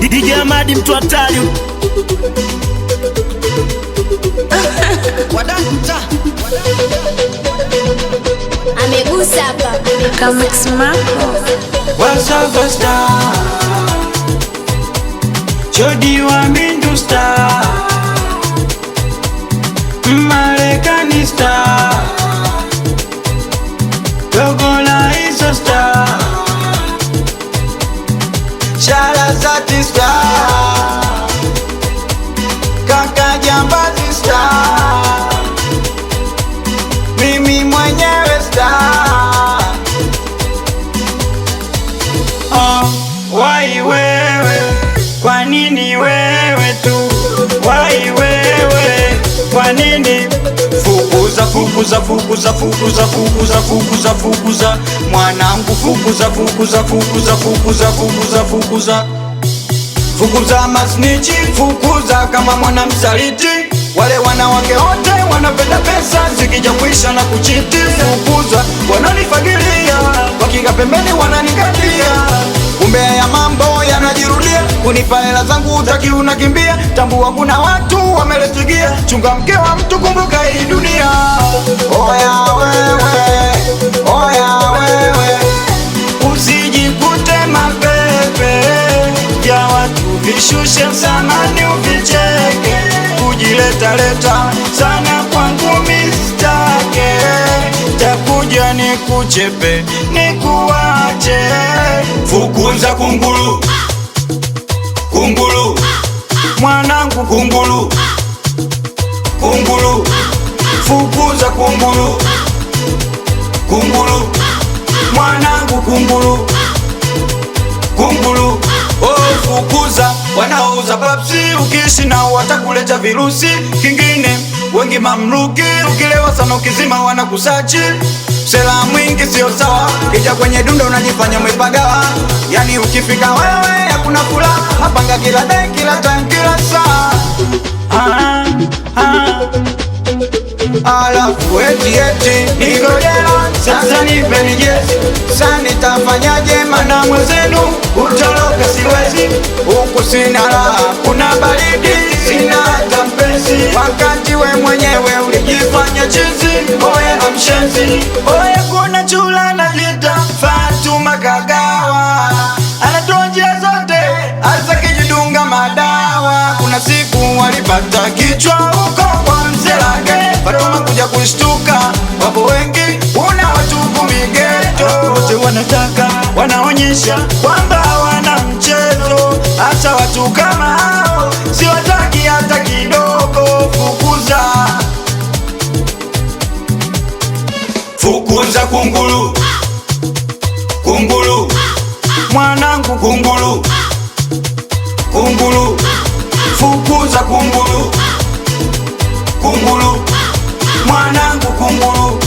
DJ Amadi mtu hatari. Wadanta amegusa hapa kama Marco Wasafa star Jody wa Mindu star Marekani star Dogo la Iso star Sharazati star Kaka Jambazi star Mimi mwenyewe star. Oh, wai wewe, kwa nini wewe tu? Wai wewe, kwa nini? Fukuza, fukuza, fukuza, fukuza, fukuza, fukuza, fukuza mwanangu, fukuza, fukuza, fukuza, fukuza, fukuza, fukuza, fukuza masnichi, fukuza kama mwana msaliti. Wale wanawake wote wanapenda pesa, zikija kuisha na kuchiti. Fukuza wananifagilia, wakika pembeni wananikatia. Kumbe ya mambo yanajirudia, kunipa hela zangu utaki unakimbia. Tambua kuna watu wameletigia, chunga mke wa mtu, kumbuka hii dunia. Oya wewe, oya wewe, usijikute mapepe ya watu, vishushe samani uvicheke. Kujileta leta sana kwangu mistake, takuja ni kuchepe ni kuwache. Fukuza kungulu, kungulu mwanangu, kungulu, kungulu, fukuza kungulu, kungulu mwanangu, kungulu, kungulu. Oh, fukuza wanaouza papsi, ukiishi nao watakuleta virusi. Kingine wengi mamluki, ukilewa sana ukizima wanakusachi. Sela mwingi sio sawa, kija kwenye dundo unajifanya mwipagawa. Yani ukifika wewe hakuna kula, mapanga kila day, kila time, kila saa. Alafu eti niko jela, sasa nipeni jezi. Sasa nitafanyaje mana mwezenu utoroka siwezi. Huku sina raha, kuna baridi, sina hata mpenzi. Wakati we mwenyewe ulijifanya chizi, oye na mshenzi. Oye kuna chula na jita Fatuma Kagawa, anatoa njia zote hasa kijidunga madawa. Kuna siku walipata kichwa huko kwa Mzelage, Fatuma kuja kushtuka, wapo wengi una watu kumigeto. Wote wanataka wanaonyesha kwamba wana mchezo, hata watu kama hao si wataki hata kidogo. Fukuza, fukuza kungulu, kungulu mwanangu, kungulu, kungulu, fukuza kungulu, kungulu mwanangu, kungulu,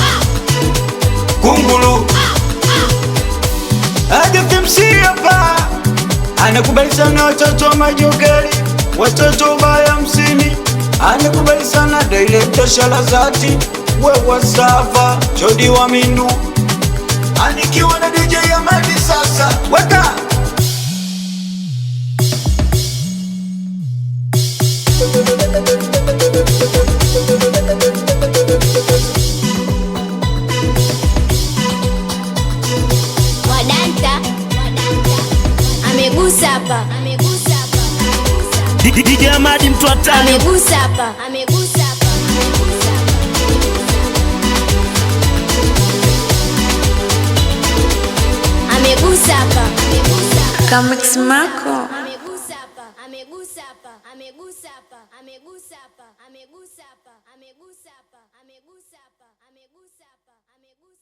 kungulu. Aje hapa anakubali sana watoto wa majogeli, watoto baya msini. Anakubali sana Director Sharazati, wewe Safa Jody wa Mindu, anikiwa na DJ Amadi. Sasa weka Wadanta amegusa hapa DJ Amadi mtu hatari. amegusa hapa amegusa hapa amegusa hapa kama Marco amegusa hapa amegusa hapa amegusa hapa amegusa hapa amegusa hapa amegusa hapa amegusa hapa amegusa hapa amegusa